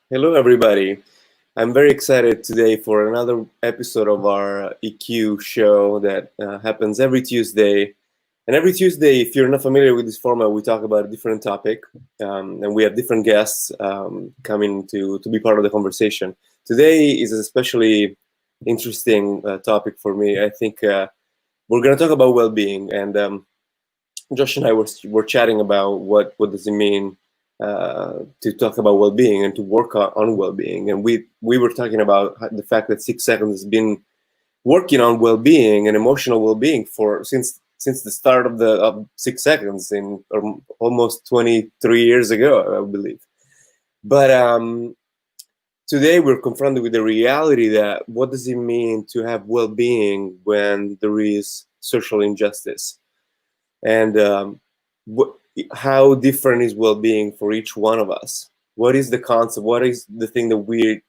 Hello, everybody. I'm very excited today for another episode of our EQ show that happens every Tuesday. And every Tuesday, if you're not familiar with this format, we talk about a different topic, and we have different guests coming to be part of the conversation. Today is an especially interesting topic for me. I think we're going to talk about well-being, and Josh and I were chatting about what does it mean to talk about well-being and to work on well-being, and we were talking about the fact that 6 Seconds has been working on well-being and emotional well-being for since the start of 6 Seconds in almost 23 years ago, I believe. But today we're confronted with the reality that what does it mean to have well-being when there is social injustice, and how different is well-being for each one of us? What is the concept? What is the thing that we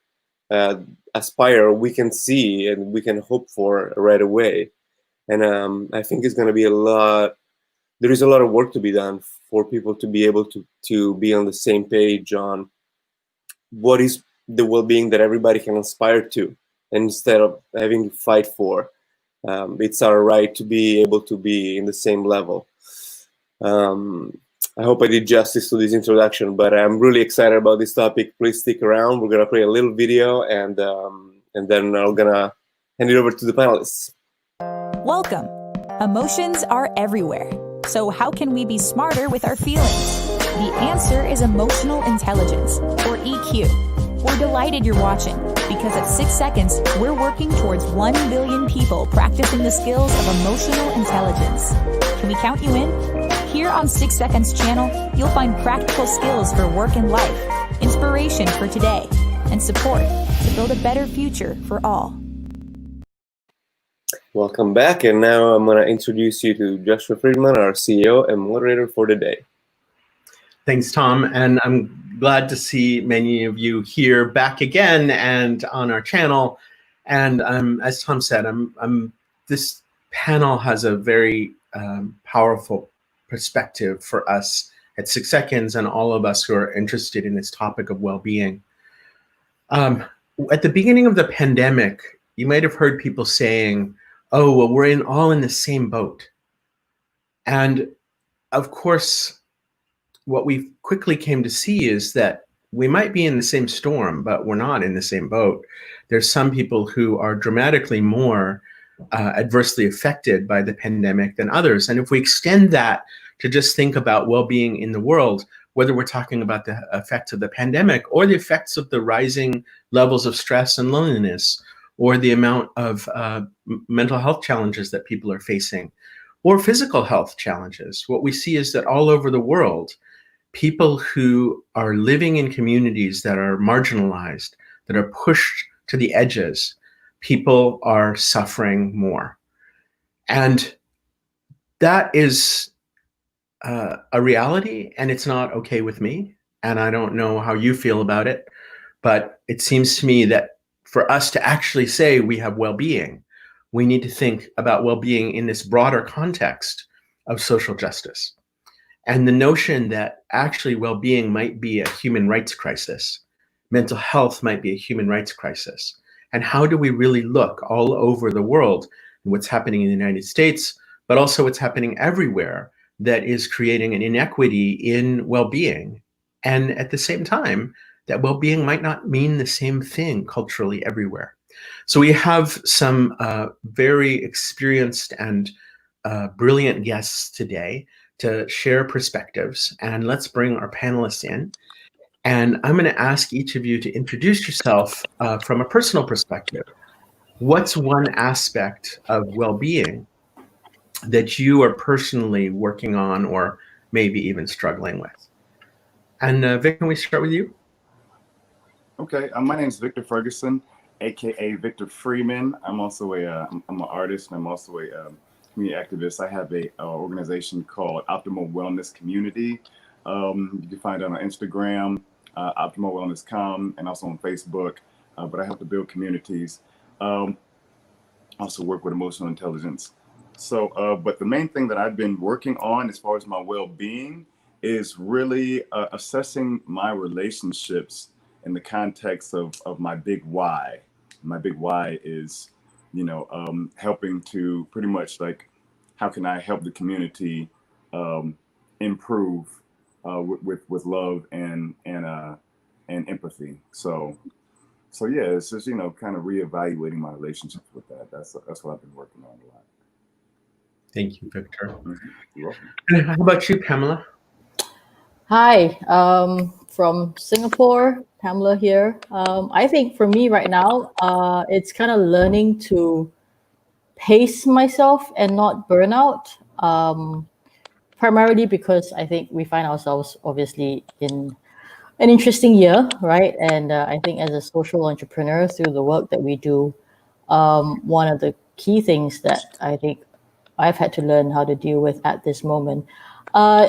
aspire, we can see, and we can hope for right away? And I think it's going to be there is a lot of work to be done for people to be able to be on the same page on what is the well-being that everybody can aspire to, and instead of having to fight for. It's our right to be able to be in the same level. I hope I did justice to this introduction, but I'm really excited about this topic. Please stick around. We're gonna play a little video, and then I'm gonna hand it over to the panelists. Welcome. Emotions are everywhere. So how can we be smarter with our feelings? The answer is emotional intelligence, or EQ. We're delighted you're watching, because at 6 Seconds, we're working towards 1 billion people practicing the skills of emotional intelligence. Can we count you in? Here on 6 Seconds channel, you'll find practical skills for work and life, inspiration for today, and support to build a better future for all. Welcome back, and now I'm going to introduce you to Joshua Friedman, our CEO and moderator for the day. Thanks, Tom, and I'm glad to see many of you here back again and on our channel. And as Tom said, this panel has a very powerful perspective for us at 6 Seconds and all of us who are interested in this topic of well-being. At the beginning of the pandemic, you might have heard people saying, oh, well, we're all in the same boat. And of course, what we quickly came to see is that we might be in the same storm, but we're not in the same boat. There's some people who are dramatically more adversely affected by the pandemic than others. And if we extend that to just think about well-being in the world, whether we're talking about the effects of the pandemic or the effects of the rising levels of stress and loneliness, or the amount of mental health challenges that people are facing, or physical health challenges, what we see is that all over the world, people who are living in communities that are marginalized, that are pushed to the edges, people are suffering more. And that is a reality, and it's not okay with me. And I don't know how you feel about it, but it seems to me that for us to actually say we have well-being, we need to think about well-being in this broader context of social justice. And the notion that actually well-being might be a human rights crisis, mental health might be a human rights crisis. And how do we really look all over the world and what's happening in the United States, but also what's happening everywhere that is creating an inequity in well-being. And at the same time, that well-being might not mean the same thing culturally everywhere. So we have some very experienced and brilliant guests today to share perspectives, and let's bring our panelists in. And I'm going to ask each of you to introduce yourself from a personal perspective. What's one aspect of well-being that you are personally working on or maybe even struggling with? And Vic, can we start with you? Okay, my name is Victor Ferguson, aka Victor Freeman. I'm also I'm an artist, and I'm also a community activist. I have a organization called Optimal Wellness Community. You can find it on Instagram, optimalwellness.com, and also on Facebook. But I help to build communities. Also work with emotional intelligence. So, but the main thing that I've been working on as far as my well-being is really assessing my relationships in the context of my big why. My big why is, helping to pretty much like, how can I help the community improve with love and empathy. So yeah, it's just, kind of reevaluating my relationships with that. That's what I've been working on a lot. Thank you, Victor. You're welcome. And how about you, Pamela? Hi, from Singapore, Pamela here. I think for me right now, it's kind of learning to pace myself and not burn out. Primarily because I think we find ourselves obviously in an interesting year, right? And I think as a social entrepreneur, through the work that we do, one of the key things that I think I've had to learn how to deal with at this moment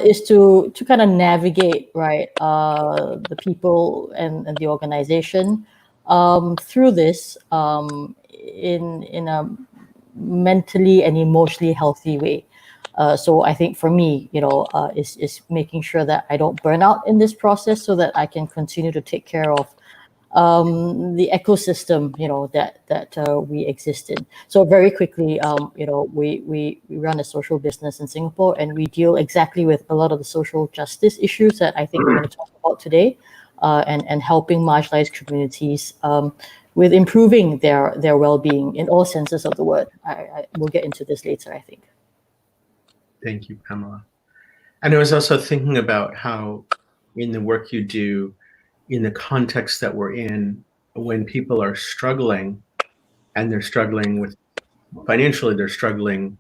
is to kind of navigate, right, the people and the organization through this in a mentally and emotionally healthy way. So I think for me, is making sure that I don't burn out in this process, so that I can continue to take care of the ecosystem, that we exist in. So very quickly, we run a social business in Singapore, and we deal exactly with a lot of the social justice issues that I think we're going to talk about today, and helping marginalized communities with improving their well-being in all senses of the word. I will get into this later, I think. Thank you, Pamela. And I was also thinking about how in the work you do, in the context that we're in, when people are struggling, and they're struggling with financially, they're struggling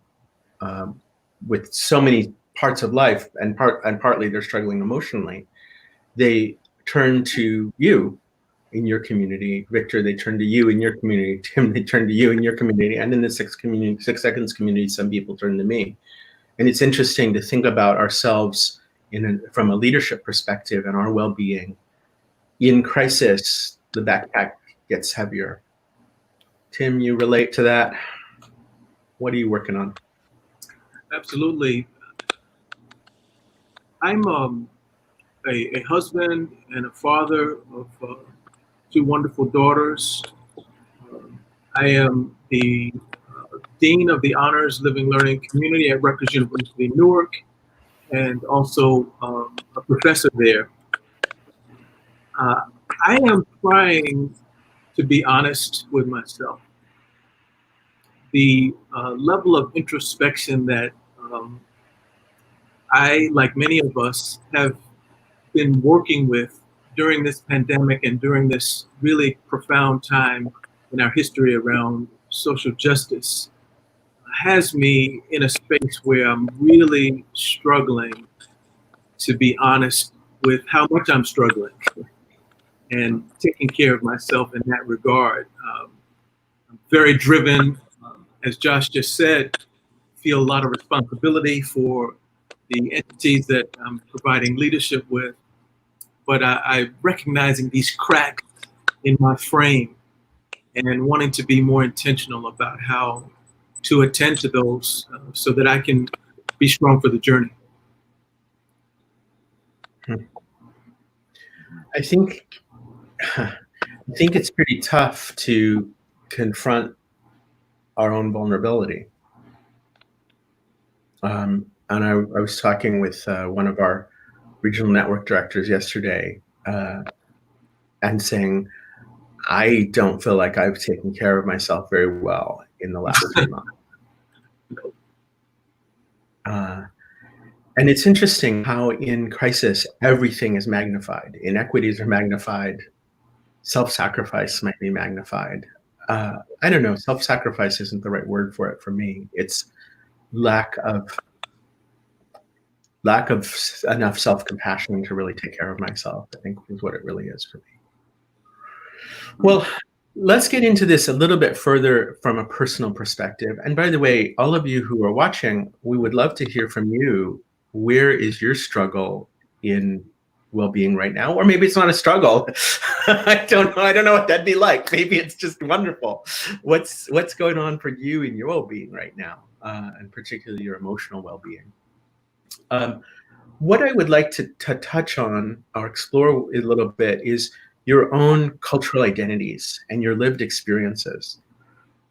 with so many parts of life, and partly they're struggling emotionally, they turn to you in your community. Victor, they turn to you in your community. Tim, they turn to you in your community. And in the 6 Seconds community, some people turn to me. And it's interesting to think about ourselves from a leadership perspective and our well-being. In crisis, the backpack gets heavier. Tim, you relate to that? What are you working on? Absolutely. I'm a husband and a father of 2 wonderful daughters. I am the Dean of the Honors Living Learning Community at Rutgers University, Newark, and also a professor there. I am trying to be honest with myself. The level of introspection that I, like many of us, have been working with during this pandemic and during this really profound time in our history around social justice has me in a space where I'm really struggling to be honest with how much I'm struggling and taking care of myself in that regard. I'm very driven, as Josh just said, feel a lot of responsibility for the entities that I'm providing leadership with, but I'm recognizing these cracks in my frame and wanting to be more intentional about how to attend to those so that I can be strong for the journey. I think it's pretty tough to confront our own vulnerability. And I was talking with one of our regional network directors yesterday and saying, I don't feel like I've taken care of myself very well in the last 3 months. And it's interesting how in crisis, everything is magnified. Inequities are magnified. Self-sacrifice might be magnified. I don't know, self-sacrifice isn't the right word for it for me. It's lack of enough self-compassion to really take care of myself, I think is what it really is for me. Well, let's get into this a little bit further from a personal perspective. And by the way, all of you who are watching, we would love to hear from you. Where is your struggle in well-being right now? Or maybe it's not a struggle. I don't know what that'd be like. Maybe it's just wonderful. What's going on for you in your well-being right now, and particularly your emotional well-being? What I would like to touch on or explore a little bit is your own cultural identities and your lived experiences.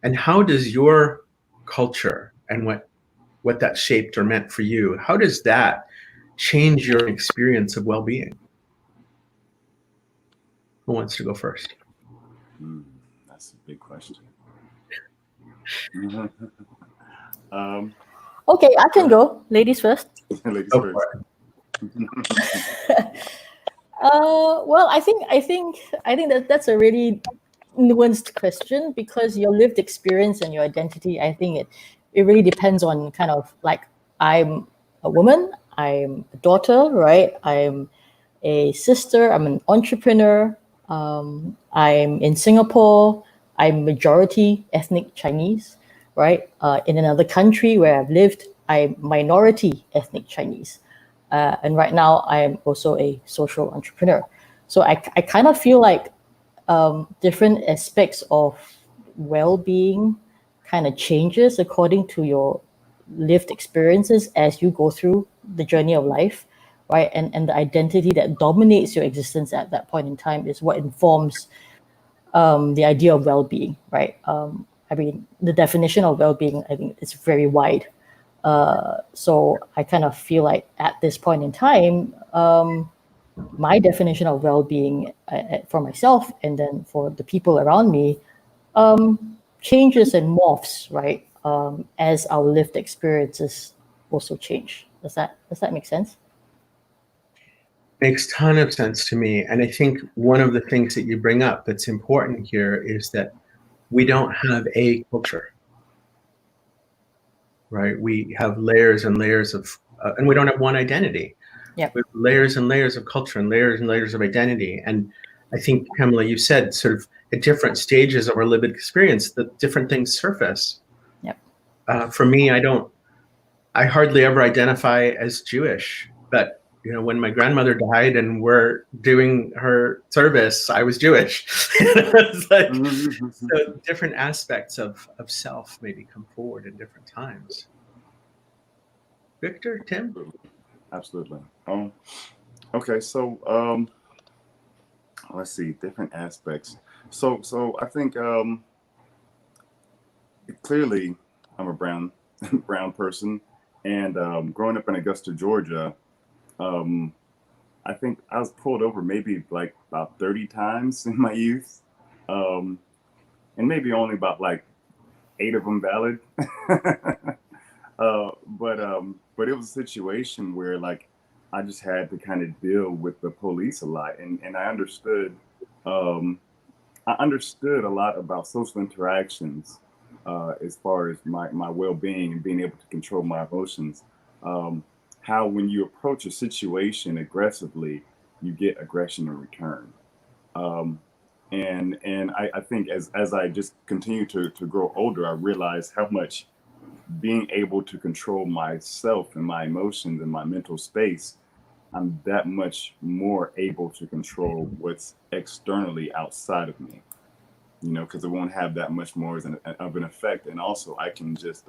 And how does your culture and what that shaped or meant for you, how does that change your experience of well-being? Who wants to go first? That's a big question. Okay, I can go. Ladies first. Ladies Go first. for it. Well, I think that's a really nuanced question, because your lived experience and your identity, I think it really depends on kind of like, I'm a woman, I'm a daughter, right? I'm a sister, I'm an entrepreneur, I'm in Singapore, I'm majority ethnic Chinese, right? In another country where I've lived, I'm minority ethnic Chinese. And right now I am also a social entrepreneur. So I kind of feel like different aspects of well-being kind of changes according to your lived experiences as you go through the journey of life, right? And the identity that dominates your existence at that point in time is what informs the idea of well-being, right? I mean, the definition of well-being, I think, is very wide. So I kind of feel like at this point in time, my definition of well-being for myself and then for the people around me changes and morphs, right? As our lived experiences also change. Does that make sense? Makes a ton of sense to me. And I think one of the things that you bring up that's important here is that we don't have a culture, right? We have layers and layers of, and we don't have one identity. Yep. We have layers and layers of culture and layers of identity. And I think, Pamela, you said sort of at different stages of our lived experience, that different things surface. Yep. For me, I hardly ever identify as Jewish, but you know, when my grandmother died and we're doing her service, I was Jewish. It's like, so different aspects of self maybe come forward at different times. Victor, Tim? Absolutely. Okay, so let's see, different aspects. So I think clearly I'm a brown person, and growing up in Augusta, Georgia, I think I was pulled over maybe like about 30 times in my youth, and maybe only about like 8 of them valid. But it was a situation where like I just had to kind of deal with the police a lot, and I understood a lot about social interactions as far as my well-being and being able to control my emotions. How when you approach a situation aggressively, you get aggression in return. And I think as I just continue to grow older, I realized how much being able to control myself and my emotions and my mental space, I'm that much more able to control what's externally outside of me, you know, because it won't have that much more of an effect. And also I can just,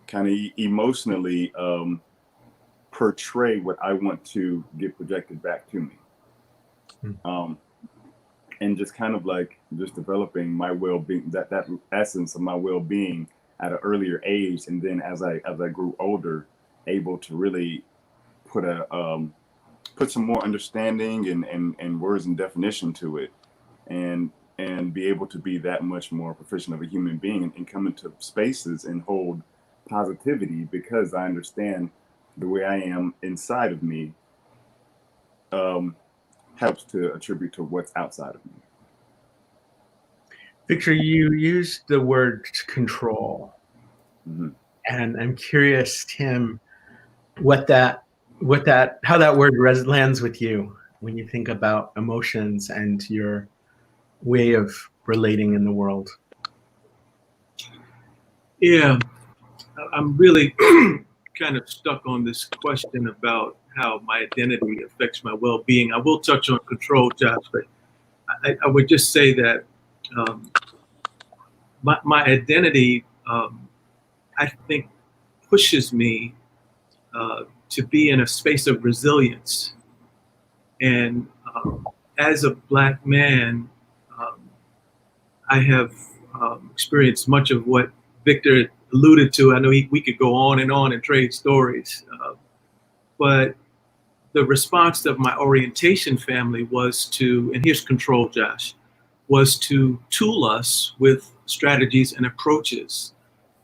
kind of emotionally portray what I want to get projected back to me. And just kind of like just developing my well-being, that essence of my well-being at an earlier age. And then as I grew older, able to really put some more understanding and words and definition to it, and be able to be that much more proficient of a human being and come into spaces and hold positivity, because I understand the way I am inside of me helps to attribute to what's outside of me. Victor, you used the word control. Mm-hmm. And I'm curious, Tim, how that word lands with you when you think about emotions and your way of relating in the world. Yeah, I'm really kind of stuck on this question about how my identity affects my well-being. I will touch on control, Josh, but I would just say that my identity, I think, pushes me to be in a space of resilience And as a Black man, I have experienced much of what Victor alluded to. I know we could go on and trade stories, but the response of my orientation family was to, and here's control, Josh, was to tool us with strategies and approaches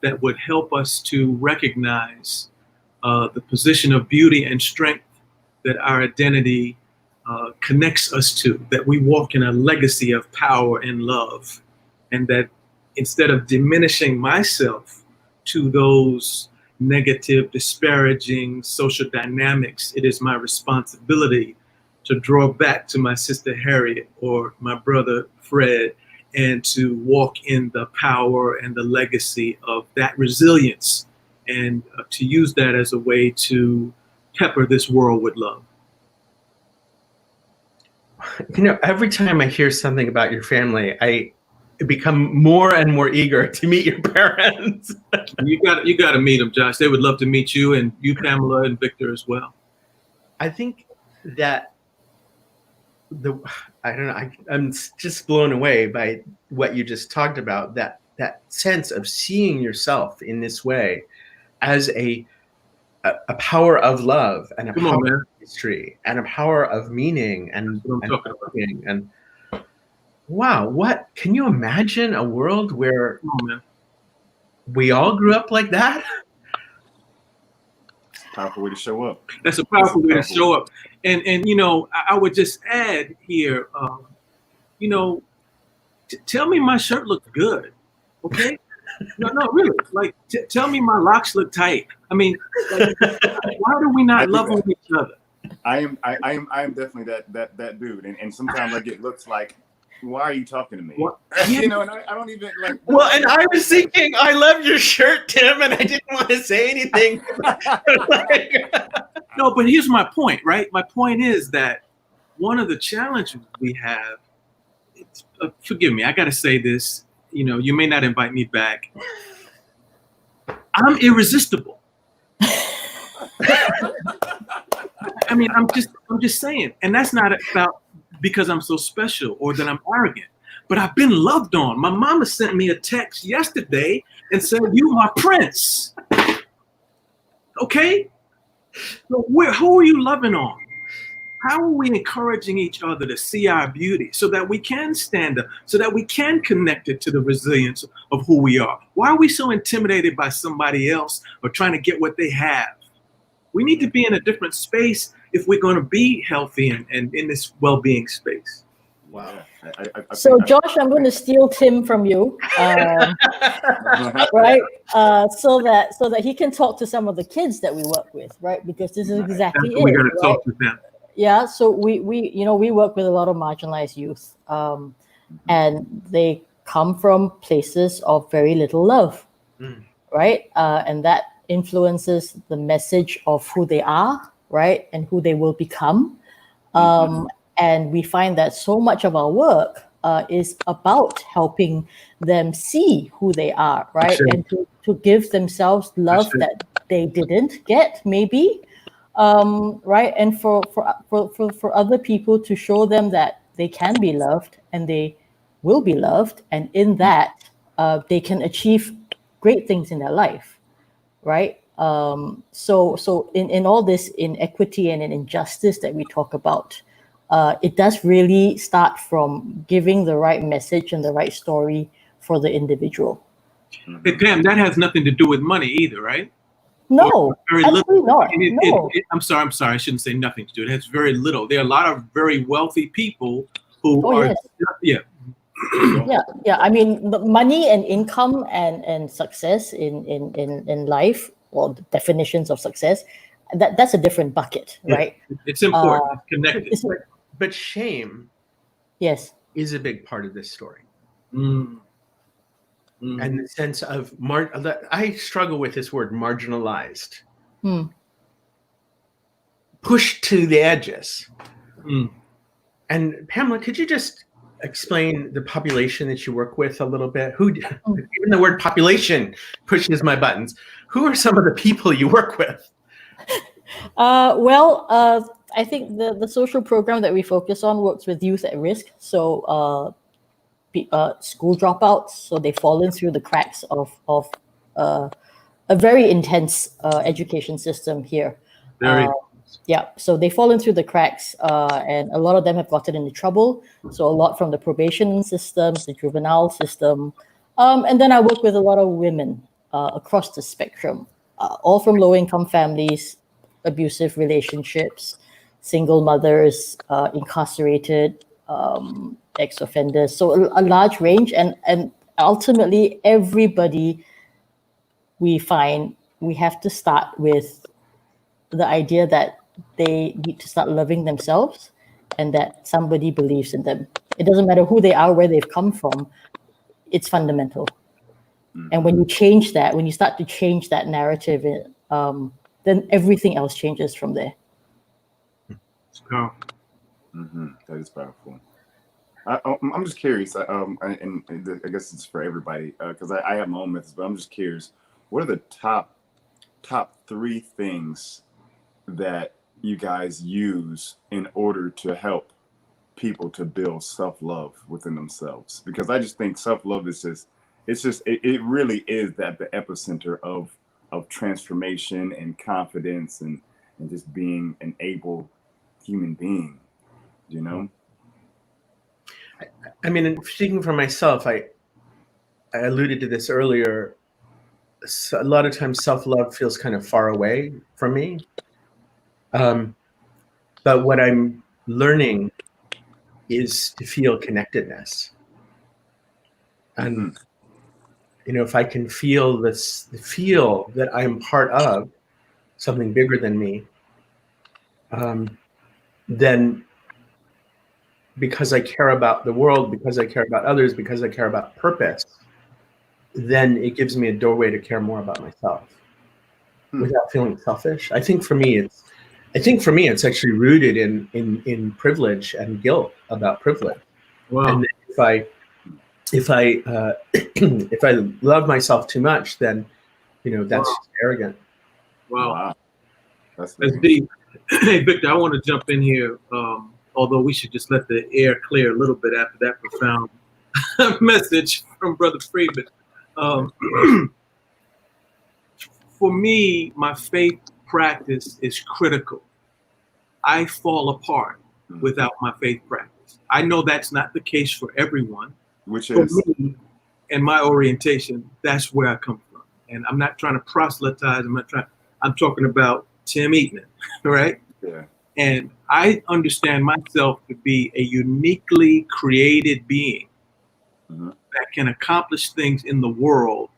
that would help us to recognize the position of beauty and strength that our identity connects us to, that we walk in a legacy of power and love, and that instead of diminishing myself to those negative, disparaging social dynamics, it is my responsibility to draw back to my sister Harriet or my brother Fred and to walk in the power and the legacy of that resilience, and to use that as a way to pepper this world with love. You know, every time I hear something about your family, I become more and more eager to meet your parents. You got to meet them, Josh. They would love to meet you, and you, Pamela, and Victor as well. I think that I don't know. I'm just blown away by what you just talked about. That sense of seeing yourself in this way as a power of love and a power of history and a power of meaning and meaning. And wow, what can you imagine a world where we all grew up like that? Powerful way to show up. That's a powerful way to show up. And you know, I would just add here, you know, tell me my shirt looks good, okay? No, really. Like, tell me my locks look tight. I mean, like, why do we not love each other? I am definitely that dude, and sometimes like it looks like, why are you talking to me? You know, and I don't even like. Well, and I was thinking, I love your shirt, Tim, and I didn't want to say anything. No, but here's my point, right? My point is that one of the challenges we have, forgive me, I got to say this, you know, you may not invite me back. I'm irresistible. I mean, I'm just saying, and that's not about because I'm so special or that I'm arrogant, but I've been loved on. My mama sent me a text yesterday and said, "You my prince." Okay? So who are you loving on? How are we encouraging each other to see our beauty so that we can stand up, so that we can connect it to the resilience of who we are? Why are we so intimidated by somebody else or trying to get what they have? We need to be in a different space if we're going to be healthy and in this well-being space. Wow. So Josh, I'm going to steal Tim from you, right? So that he can talk to some of the kids that we work with, right? Because this is exactly it. We're going to talk to them. Yeah. So we work with a lot of marginalized youth, and they come from places of very little love, right? And that influences the message of who they are, right, and who they will become. And we find that so much of our work is about helping them see who they are, right? And to give themselves love that they didn't get, maybe, right? And for other people to show them that they can be loved and they will be loved, and in that they can achieve great things in their life, right? So in all this inequity and in injustice that we talk about, it does really start from giving the right message and the right story for the individual. Hey, Pam, that has nothing to do with money either, right? No, very absolutely little. not. No. I'm sorry. I shouldn't say nothing to do. It has very little. There are a lot of very wealthy people who are, yes. Yeah. I mean, the money and income and success in life, or the definitions of success, that's a different bucket, right? It's important. It's connected. But shame, yes, is a big part of this story. And the sense of I struggle with this word, marginalized, pushed to the edges. And Pamela, could you just explain the population that you work with a little bit? Even the word population pushes my buttons. Who are some of the people you work with? I think the social program that we focus on works with youth at risk. So school dropouts, so they've fallen through the cracks of a very intense education system here. Very. Yeah, so they've fallen through the cracks, and a lot of them have gotten into trouble. So a lot from the probation systems, the juvenile system, and then I work with a lot of women across the spectrum, all from low-income families, abusive relationships, single mothers, incarcerated, ex-offenders. So a large range, and ultimately everybody we find we have to start with the idea that they need to start loving themselves and that somebody believes in them. It doesn't matter who they are, where they've come from, it's fundamental. And when you change that, when you start to change that narrative, then everything else changes from there. It's powerful. That is powerful. I'm just curious, and I guess it's for everybody, because I have my own methods, but I'm just curious, what are the top 3 things that you guys use in order to help people to build self-love within themselves? Because I just think self-love is it really is that the epicenter of transformation and confidence and just being an able human being, you know? I mean, speaking for myself, I alluded to this earlier. So a lot of times self-love feels kind of far away from me. But what I'm learning is to feel connectedness. And, you know, if I can feel feel that I'm part of something bigger than me, then because I care about the world, because I care about others, because I care about purpose, then it gives me a doorway to care more about myself without feeling selfish. I think for me, it's actually rooted in privilege and guilt about privilege. Wow. And if I love myself too much, then, you know, that's just arrogant. Wow. That's deep. Hey, Victor, I want to jump in here. Although we should just let the air clear a little bit after that profound message from Brother Freeman. For me, my faith practice is critical. I fall apart without my faith practice. I know that's not the case for everyone. Which for is me and my orientation, that's where I come from. And I'm not trying to proselytize. I'm talking about Tim Eatman, right? Yeah. And I understand myself to be a uniquely created being that can accomplish things in the world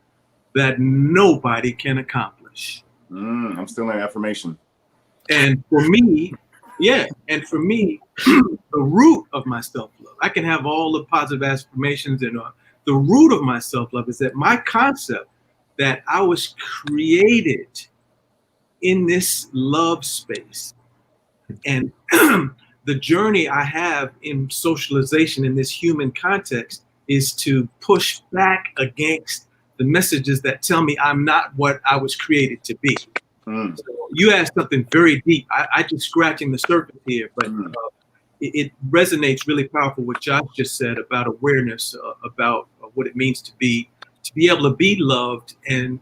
that nobody can accomplish. I'm still in affirmation. And for me, the root of my self-love, I can have all the positive affirmations, and the root of my self-love is that my concept that I was created in this love space. And the journey I have in socialization in this human context is to push back against the messages that tell me I'm not what I was created to be. So you asked something very deep. I just scratching the surface here, but it resonates really powerful what Josh just said about awareness, about what it means to be able to be loved, and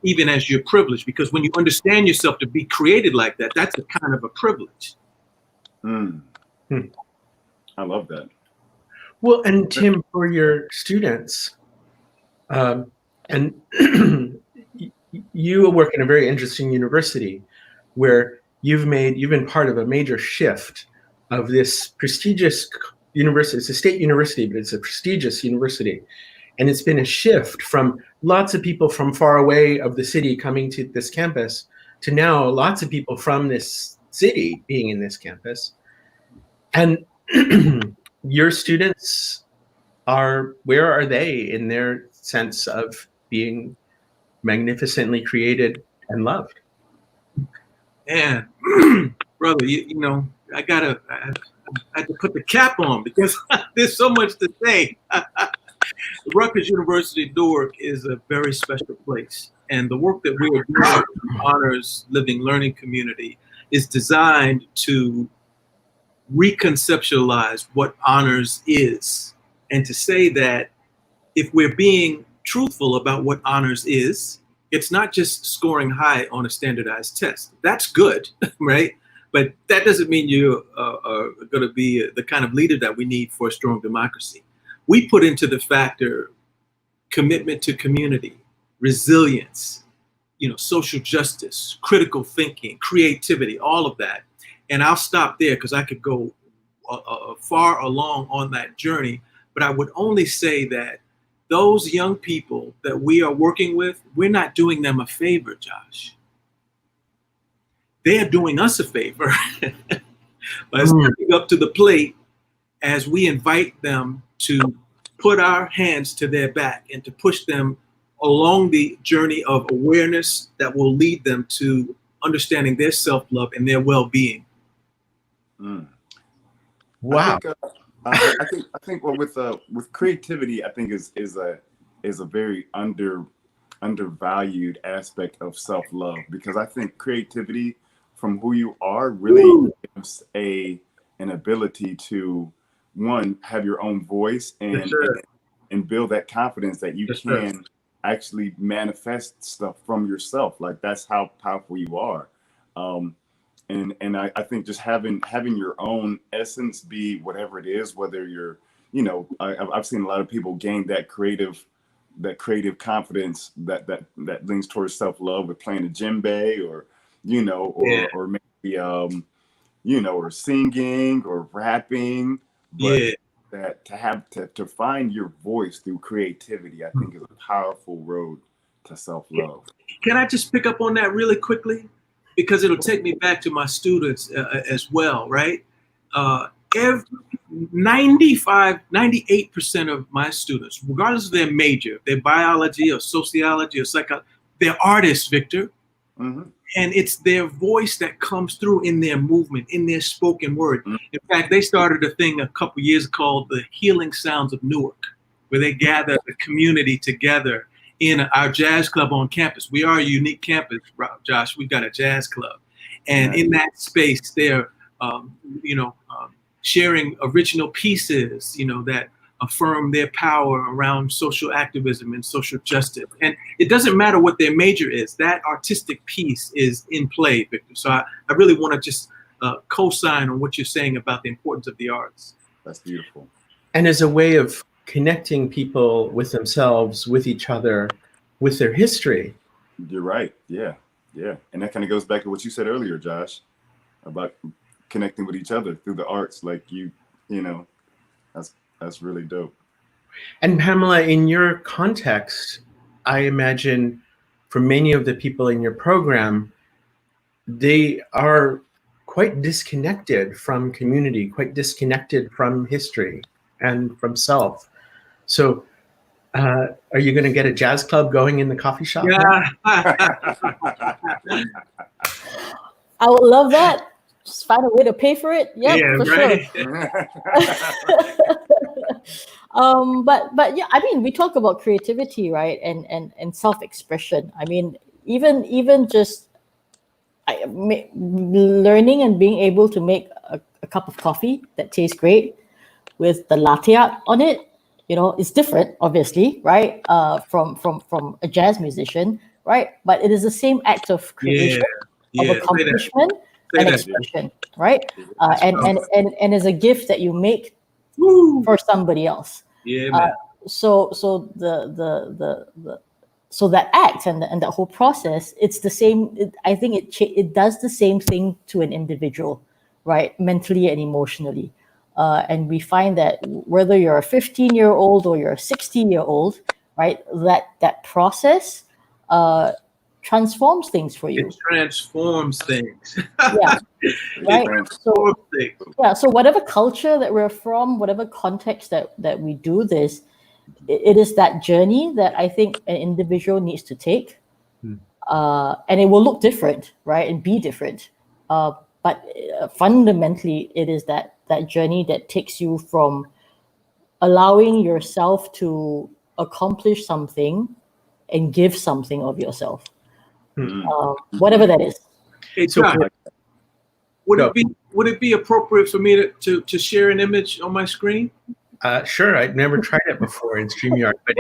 even as you're privileged, because when you understand yourself to be created like that, that's a kind of a privilege. I love that. Well, and Tim, for your students, and you work in a very interesting university where you've been part of a major shift of this prestigious university. It's a state university, but it's a prestigious university. And it's been a shift from lots of people from far away of the city coming to this campus to now lots of people from this city being in this campus. And your students where are they in their sense of being magnificently created and loved? And brother, you know, I had to put the cap on because there's so much to say. Rutgers University, Newark is a very special place. And the work that we are doing honors living learning community. is designed to reconceptualize what honors is, and to say that if we're being truthful about what honors is, it's not just scoring high on a standardized test. That's good, right? But that doesn't mean you are going to be the kind of leader that we need for a strong democracy. We put into the factor commitment to community, resilience, social justice, critical thinking, creativity, all of that. And I'll stop there because I could go far along on that journey. But I would only say that those young people that we are working with, we're not doing them a favor, Josh. They are doing us a favor by stepping up to the plate as we invite them to put our hands to their back and to push them along the journey of awareness that will lead them to understanding their self-love and their well-being. Wow. I think well, with creativity, I think is a very undervalued aspect of self-love, because I think creativity from who you are really gives an ability to, one, have your own voice and build that confidence that you can actually manifest stuff from yourself. Like, that's how powerful you are. And I think just having your own essence be whatever it is, whether you're, I've seen a lot of people gain that creative confidence that leans towards self-love with playing a djembe or maybe or singing or rapping. But that to find your voice through creativity, I think, is a powerful road to self-love. Can I just pick up on that really quickly? Because it'll take me back to my students as well, right? 98% of my students, regardless of their major, their biology or sociology or psychology, they're artists, Victor. Mm-hmm. And it's their voice that comes through in their movement, in their spoken word. Mm-hmm. In fact, they started a thing a couple years called the Healing Sounds of Newark, where they gather the community together in our jazz club on campus. We are a unique campus, Josh. We've got a jazz club. And in that space, they're, sharing original pieces, that affirm their power around social activism and social justice. And it doesn't matter what their major is. That artistic piece is in play, Victor. So I really want to just co-sign on what you're saying about the importance of the arts. That's beautiful. And as a way of connecting people with themselves, with each other, with their history. You're right. Yeah. And that kind of goes back to what you said earlier, Josh, about connecting with each other through the arts. Like that's really dope. And Pamela, in your context, I imagine for many of the people in your program, they are quite disconnected from community, quite disconnected from history and from self. So are you going to get a jazz club going in the coffee shop? Yeah. I would love that. Just find a way to pay for it. Yep, for right. Sure. But yeah, I mean, we talk about creativity, right? And self-expression. I mean, even just learning and being able to make a cup of coffee that tastes great with the latte art on it, it's different, obviously, right? From a jazz musician, right? But it is the same act of creation, of accomplishment and expression, right? And is a gift that you make for somebody else. Yeah, man. So that act and that whole process, it's the same. I think it does the same thing to an individual, right? Mentally and emotionally. And we find that whether you're a 15-year-old or you're a 60-year-old, right, that process transforms things for you. It transforms things. Yeah, right. So whatever culture that we're from, whatever context that we do this, it is that journey that I think an individual needs to take, and it will look different, right, and be different. But fundamentally, it is that journey that takes you from allowing yourself to accomplish something and give something of yourself, whatever that is. Hey, So Josh, Would it be appropriate for me to share an image on my screen? Sure, I've never tried it before in StreamYard, but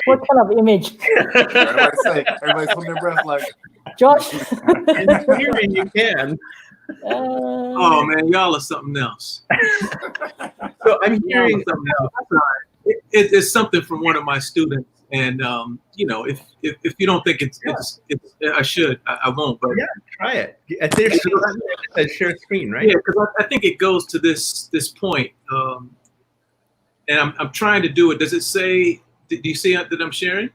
What kind of image? Everybody's holding their breath like, Josh? in theory you can. Oh man, y'all are something else. So I'm hearing something else. It's something from one of my students, and if you don't think it's I won't. But yeah, try it. There's share screen, right? Yeah, because I think it goes to this point, and I'm trying to do it. Does it say? Do you see that I'm sharing?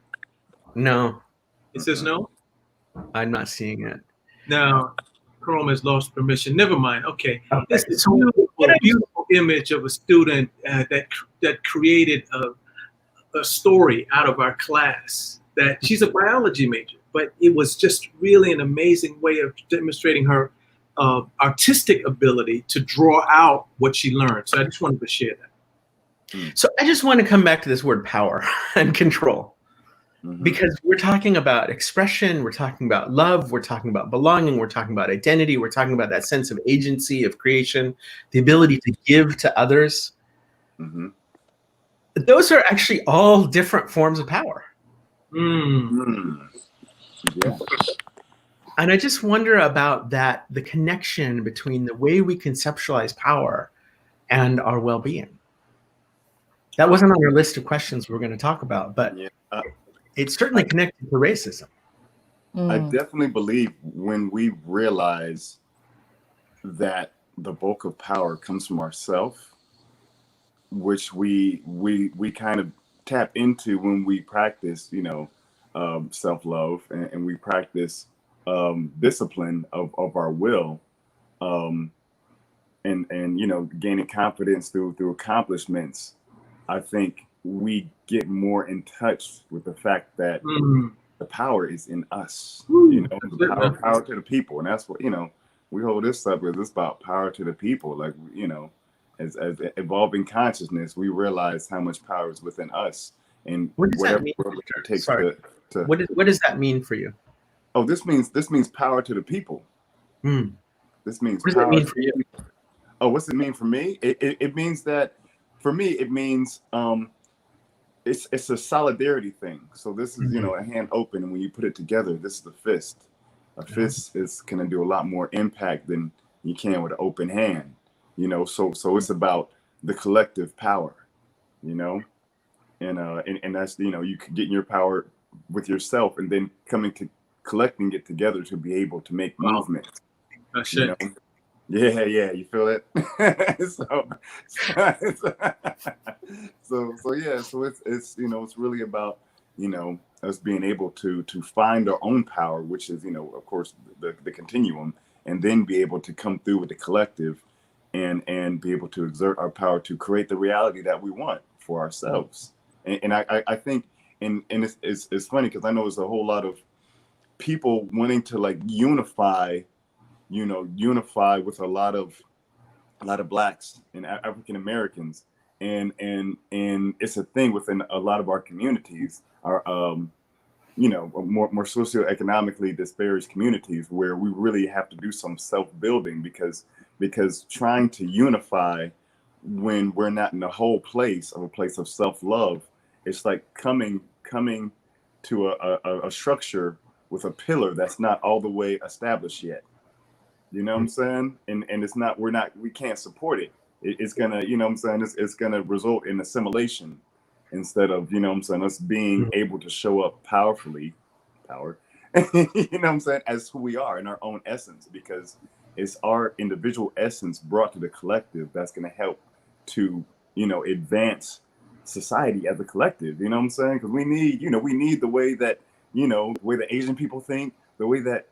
No, it says no. I'm not seeing it. No. Chrome has lost permission. Never mind. Okay. Okay. This is a beautiful image of a student that created a story out of our class. That she's a biology major, but it was just really an amazing way of demonstrating her artistic ability to draw out what she learned. So I just wanted to share that. So I just want to come back to this word power and control. Because we're talking about expression, we're talking about love, we're talking about belonging, we're talking about identity, we're talking about that sense of agency, of creation, the ability to give to others. Those are actually all different forms of power. Yeah. And I just wonder about that, the connection between the way we conceptualize power and our well-being. That wasn't on our list of questions we're going to talk about, but it's certainly connected to racism. I definitely believe when we realize that the bulk of power comes from ourselves, which we kind of tap into when we practice, self-love and we practice discipline of our will, and gaining confidence through accomplishments. I think we get more in touch with the fact that the power is in us, the power to the people. And that's what, we hold this up as it's about power to the people. Like, as evolving consciousness, we realize how much power is within us. And what does whatever that mean? it takes what does that mean for you? Oh, this means power to the people. This means what does power that mean for you? Oh, what's it mean for me? It means that for me, it means it's a solidarity thing. So this is, a hand open, and when you put it together, this is the fist. A fist is going to do a lot more impact than you can with an open hand. So it's about the collective power, and that's, you could get your power with yourself and then coming to collecting it together to be able to make movement. That's it. Yeah, you feel it? So it's really about, us being able to find our own power, which is, of course, the continuum, and then be able to come through with the collective and be able to exert our power to create the reality that we want for ourselves. And I think, and it's funny because I know there's a whole lot of people wanting to like unify with a lot of Blacks and African Americans, and it's a thing within a lot of our communities, our more socioeconomically disparate communities, where we really have to do some self-building because trying to unify when we're not in the whole place of a place of self-love, it's like coming to a structure with a pillar that's not all the way established yet. You know what I'm saying? And it's not, we can't support it. It's gonna, it's gonna result in assimilation instead of, us being able to show up power, as who we are in our own essence, because it's our individual essence brought to the collective that's gonna help to, advance society as a collective. You know what I'm saying? Because we need the way that, the way the Asian people think, the way that,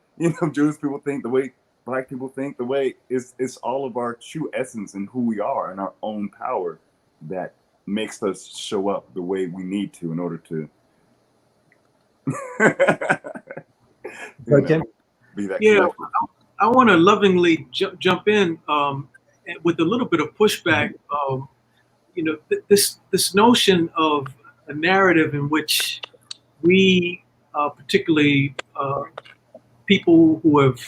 Jewish people think, the way Black people think, the way it's all of our true essence and who we are and our own power that makes us show up the way we need to in order to be that. Yeah, I want to lovingly jump in with a little bit of pushback. This notion of a narrative in which we, particularly people who have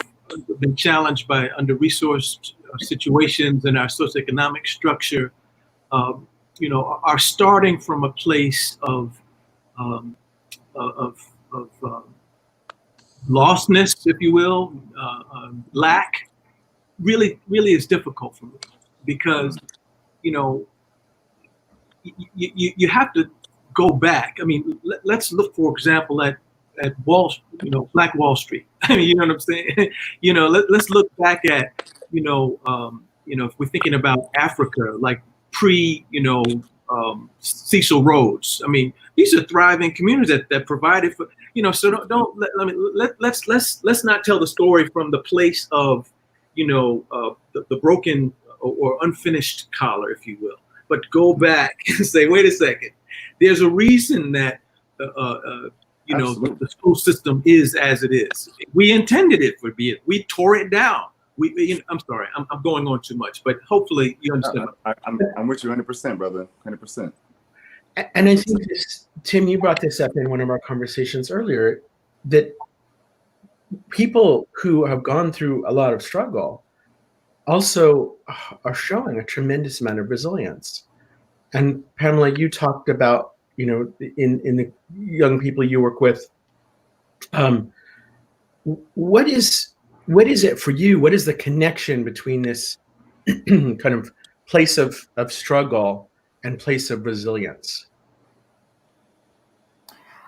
been challenged by under-resourced situations and our socioeconomic structure, are starting from a place of lostness, if you will, lack, really is difficult for me, because you have to go back. I mean, let's look, for example, at Black Wall Street. You know what I'm saying? Let's look back at, if we're thinking about Africa, like Cecil Rhodes. I mean, these are thriving communities that provided for, so let's not tell the story from the place of, the broken or unfinished collar, if you will, but go back and say, wait a second, there's a reason that, the school system is as it is. We intended it to be. We tore it down. I'm sorry, I'm going on too much, but hopefully you understand. I'm with you 100%, brother, 100%. And I think Tim, you brought this up in one of our conversations earlier, that people who have gone through a lot of struggle also are showing a tremendous amount of resilience. And Pamela, you talked about, in the young people you work with, what is it for you? What is the connection between this kind of place of struggle and place of resilience?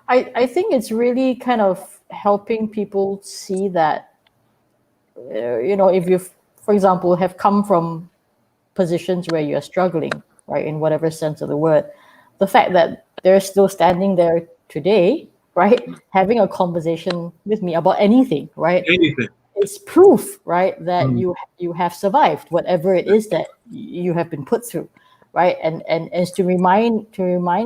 I think it's really kind of helping people see that, if you, for example, have come from positions where you're struggling, right, in whatever sense of the word, the fact that they're still standing there today, right, having a conversation with me about anything, right? Anything. It's proof, right, that you have survived whatever it is that you have been put through, right? And it's to remind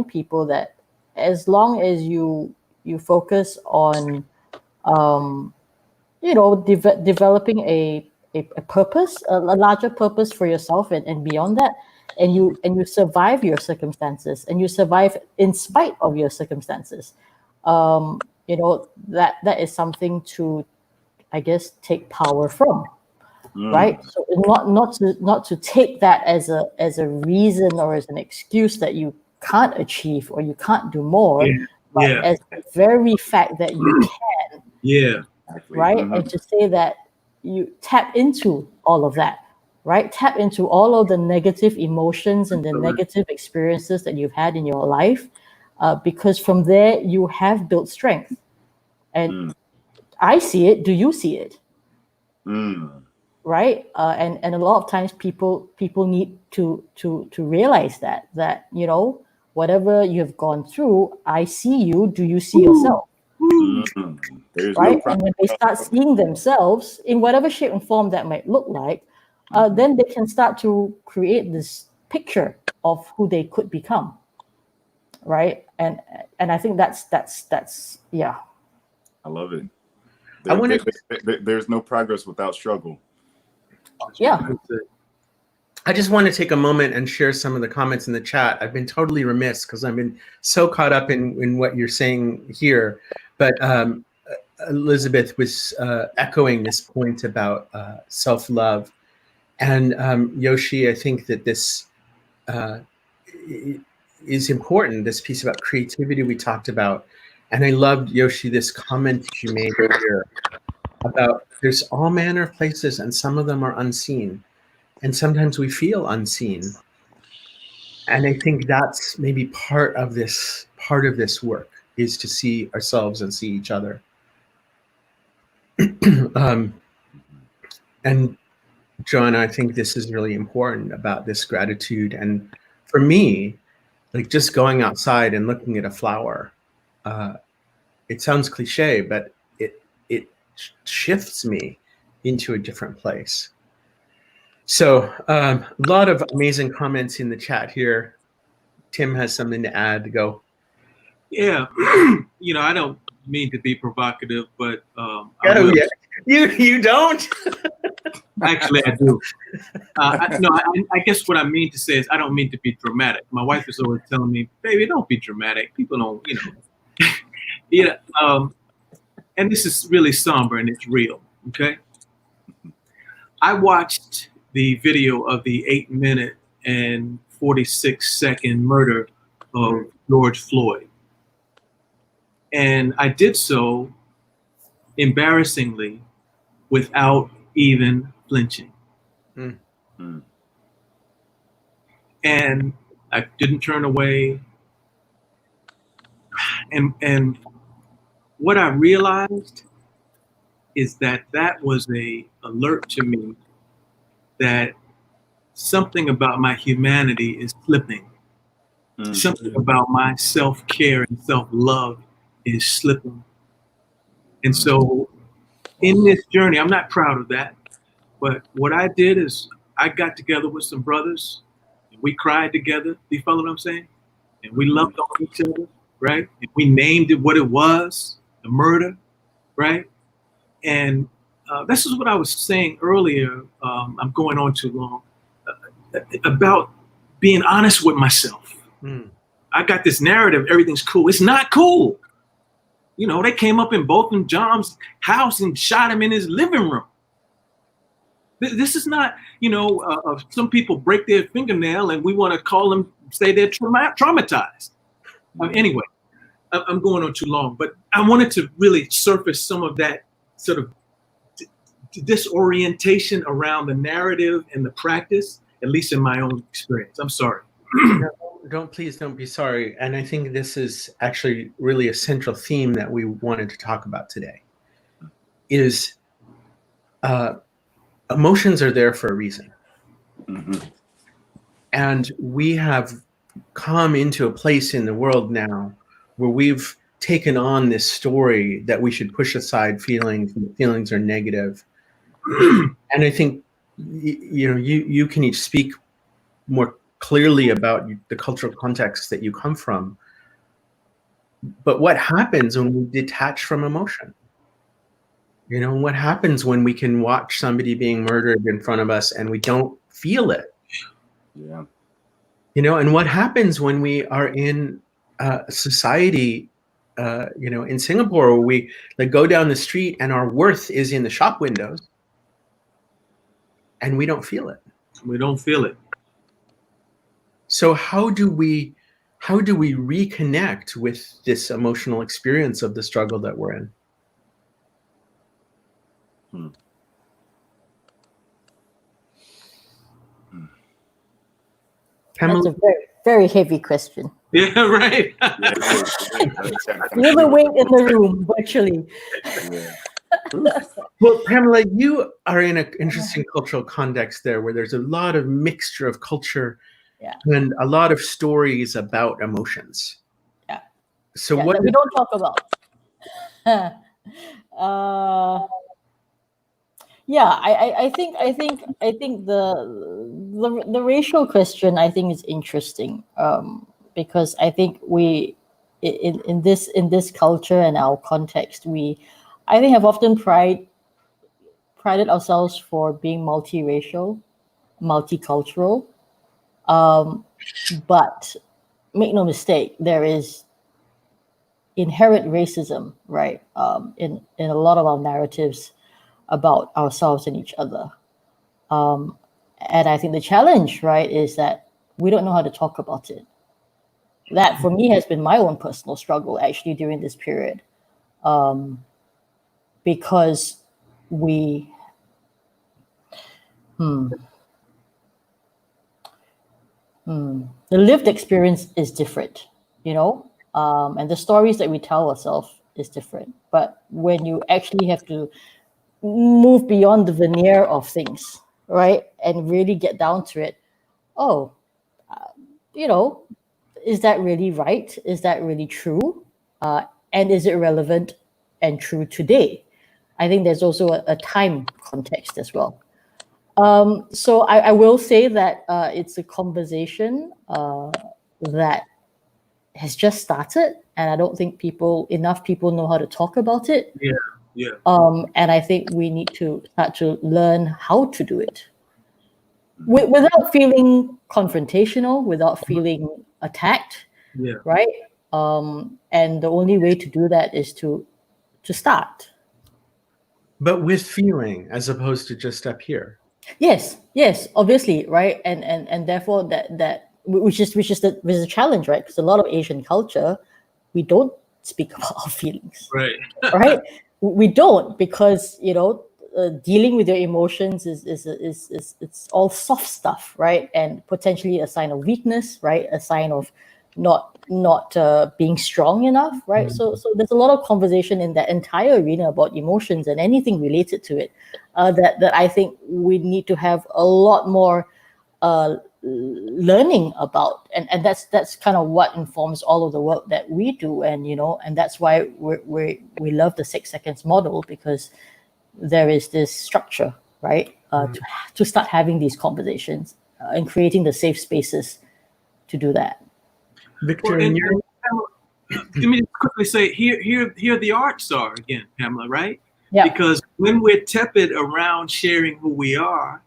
people that as long as you focus on, developing a purpose, a larger purpose for yourself, and beyond that, and you survive your circumstances, and you survive in spite of your circumstances, that is something to, I guess, take power from, right? So not to take that as a reason or as an excuse that you can't achieve or you can't do more, but as the very fact that you can. Yeah. Right? And to say that you tap into all of that, right? Tap into all of the negative emotions and the negative experiences that you've had in your life, because from there you have built strength. And I see it. Do you see it? Right? And a lot of times people need to realize that whatever you've gone through, I see you. Do you see yourself? Right? And when they start seeing themselves in whatever shape and form that might look like, then they can start to create this picture of who they could become. Right? And I think that's yeah. I love it. There's no progress without struggle. Yeah. I just want to take a moment and share some of the comments in the chat. I've been totally remiss because I've been so caught up in what you're saying here. But Elizabeth was echoing this point about self-love. And Yoshi, I think that this is important, this piece about creativity we talked about. And I loved, Yoshi, this comment that you made earlier about there's all manner of places and some of them are unseen. And sometimes we feel unseen. And I think that's maybe part of this work, is to see ourselves and see each other. And John, I think this is really important about this gratitude. And for me, like just going outside and looking at a flower, it sounds cliche, but it shifts me into a different place. So a lot of amazing comments in the chat here. Tim has something to add. Go. Yeah, I don't mean to be provocative, but you don't. Actually, I do. I guess what I mean to say is I don't mean to be dramatic. My wife is always telling me, "Baby, don't be dramatic. People don't, Yeah. And this is really somber and it's real. Okay. I watched the video of the 8-minute and 46-second murder of George Floyd. And I did so embarrassingly without even flinching. Mm. Mm. And I didn't turn away. And what I realized is that was a alert to me that something about my humanity is slipping. Mm. Something about my self-care and self-love is slipping. And so in this journey, I'm not proud of that, but what I did is I got together with some brothers and we cried together. Do you follow what I'm saying? And we loved on each other, right? And we named it what it was, the murder, right? And this is what I was saying earlier. I'm going on too long about being honest with myself. Mm. I got this narrative, everything's cool. It's not cool. You know, they came up in Botham Jean's house and shot him in his living room. This is not, you know, some people break their fingernail and we want to call them, say they're traumatized. Anyway, I'm going on too long, but I wanted to really surface some of that sort of disorientation around the narrative and the practice, at least in my own experience. I'm sorry. Please don't be sorry. And I think this is actually really a central theme that we wanted to talk about today is emotions are there for a reason. Mm-hmm. And we have come into a place in the world now where we've taken on this story that we should push aside feelings, and feelings are negative. And I think, you know, you can each speak more clearly about the cultural context that you come from. But what happens when we detach from emotion? You know, what happens when we can watch somebody being murdered in front of us and we don't feel it? Yeah. You know, and what happens when we are in society, you know, in Singapore, where we like go down the street and our worth is in the shop windows and we don't feel it. We don't feel it. So how do we reconnect with this emotional experience of the struggle that we're in? That's a very, very heavy question. Yeah, right. You're the weight in the room, virtually. Yeah. Well, Pamela, you are in an interesting cultural context there where there's a lot of mixture of culture and a lot of stories about emotions. Yeah. So what what we don't talk about. I think the racial question I think is interesting because I think we in this culture and our context I think have often prided ourselves for being multiracial, multicultural, but make no mistake, there is inherent racism, right, in a lot of our narratives about ourselves and each other. And I think the challenge, right, is that we don't know how to talk about it. That, for me, has been my own personal struggle, actually, during this period. Because the lived experience is different, you know, and the stories that we tell ourselves is different. But when you actually have to move beyond the veneer of things, right, and really get down to it, you know, is that really right? Is that really true? And is it relevant and true today? I think there's also a time context as well. So I will say that it's a conversation that has just started, and I don't think enough people know how to talk about it. Yeah. And I think we need to start to learn how to do it without feeling confrontational, without feeling attacked. Yeah. Right. And the only way to do that is to start. But with feeling, as opposed to just up here. Yes, obviously, right, and therefore which is the challenge, right? Because a lot of Asian culture, we don't speak about our feelings, Right. right? We don't, because dealing with your emotions is it's all soft stuff, right? And potentially a sign of weakness, right? A sign of not being strong enough, right? So there's a lot of conversation in that entire arena about emotions and anything related to it, that I think we need to have a lot more learning about, and that's kind of what informs all of the work that we do. And and that's why we love the 6 seconds model, because there is this structure, right, to start having these conversations, and creating the safe spaces to do that. Victor, Well, in your let me just quickly say, here the arts are again, Pamela, right? Yeah. Because when we're tepid around sharing who we are,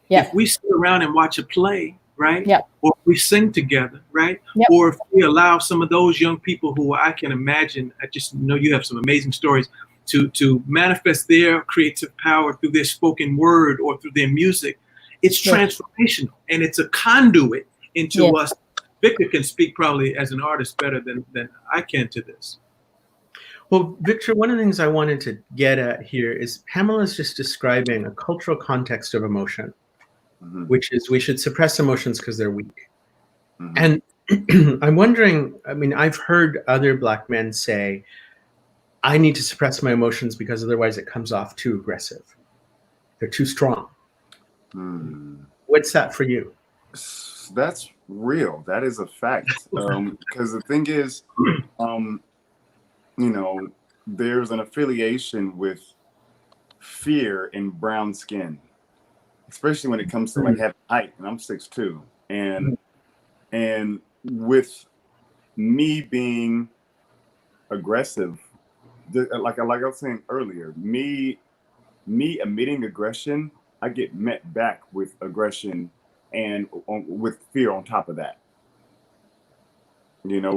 Yeah. if we sit around and watch a play, right? Yeah. Or if we sing together, right? Yep. Or if we allow some of those young people who I can imagine, I just know you have some amazing stories, to manifest their creative power through their spoken word or through their music, it's Yeah. transformational, and it's a conduit into Yeah. us. Victor can speak probably as an artist better than I can to this. Well, Victor, one of the things I wanted to get at here is Pamela's just describing a cultural context of emotion, which is we should suppress emotions because they're weak. And I'm wondering, I mean, I've heard other Black men say, I need to suppress my emotions because otherwise it comes off too aggressive. They're too strong. What's that for you? That's real. That is a fact. Because the thing is, there's an affiliation with fear and brown skin, especially when it comes to like having height. And I'm 6'2", and with me being aggressive, like I was saying earlier, me emitting aggression, I get met back with aggression and with fear on top of that.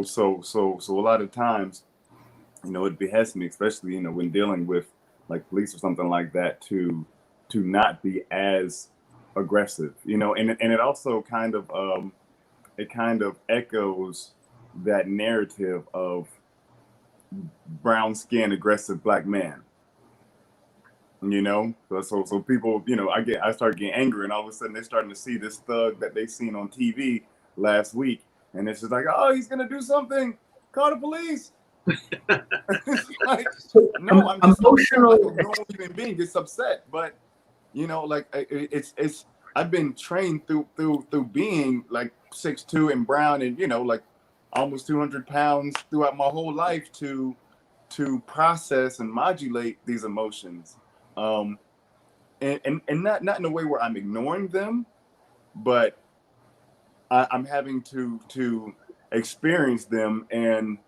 So a lot of times, it behests me, especially when dealing with like police or something like that, to not be as aggressive. And it also kind of echoes that narrative of brown skin aggressive Black man. So people, I start getting angry, and all of a sudden they're starting to see this thug that they seen on TV last week, and it's just like, oh, he's gonna do something, call the police. It's like, no, I'm just emotional. Like a normal human being gets upset, but it's I've been trained through being like 6'2" and brown, and like almost 200 pounds throughout my whole life to process and modulate these emotions. And not in a way where I'm ignoring them, but I'm having to experience them and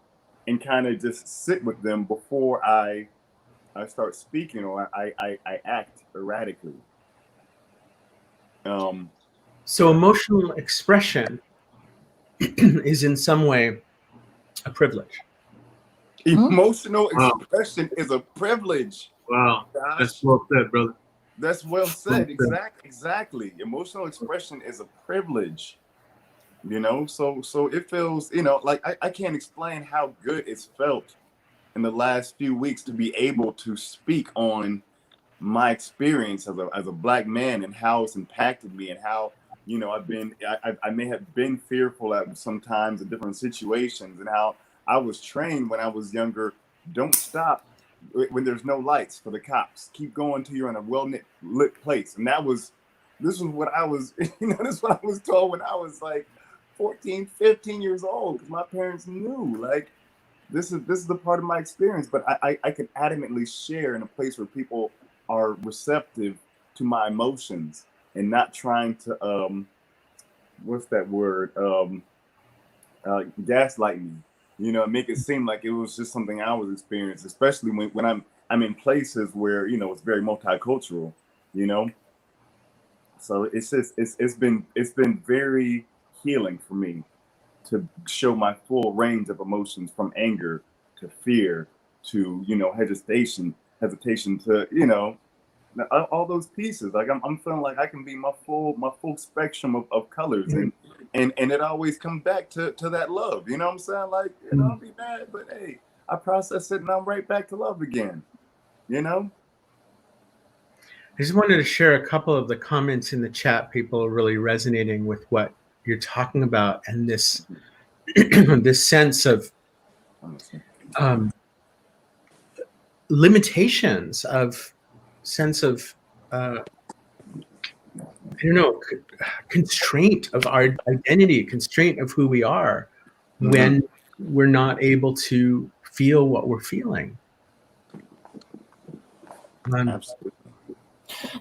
kind of just sit with them before I start speaking or I act erratically. So emotional expression is in some way a privilege. Emotional expression is a privilege. Wow, Gosh. That's well said, brother. That's well said. Exactly. Emotional expression is a privilege. So it feels, like I can't explain how good it's felt in the last few weeks to be able to speak on my experience as a Black man and how it's impacted me, and how I may have been fearful at sometimes in different situations, and how I was trained when I was younger. Don't stop when there's no lights for the cops. Keep going till you're in a lit place. And this was what I was, this is what I was told when I was like 14, 15 years old, because my parents knew, like, this is the part of my experience. But I could adamantly share in a place where people are receptive to my emotions and not trying to what's that word, gaslight me, make it seem like it was just something I was experiencing, especially when I'm in places where it's very multicultural, so it's just it's been very healing for me to show my full range of emotions, from anger to fear to hesitation to all those pieces. Like I'm feeling like I can be my full spectrum of colors, and it always comes back to that love. You know what I'm saying? Like, I'll be mad, but hey, I process it and I'm right back to love again. You know? I just wanted to share a couple of the comments in the chat. People are really resonating with what you're talking about, and this this sense of limitations, of sense of constraint of our identity, constraint of who we are, when we're not able to feel what we're feeling. Absolutely.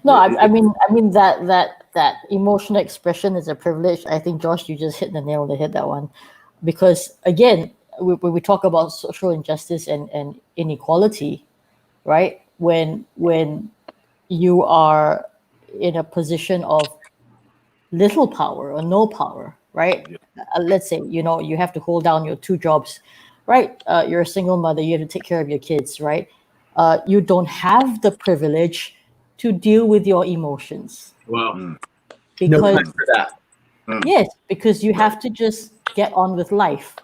No, I mean that emotional expression is a privilege. I think, Josh, you just hit the nail on the head, that one, because again, when we talk about social injustice and inequality, right? When you are in a position of little power or no power, right? Let's say, you have to hold down your 2 jobs, right? You're a single mother, you have to take care of your kids, right? You don't have the privilege to deal with your emotions. Wow. Because, no time for that. Yes, because you have to just get on with life.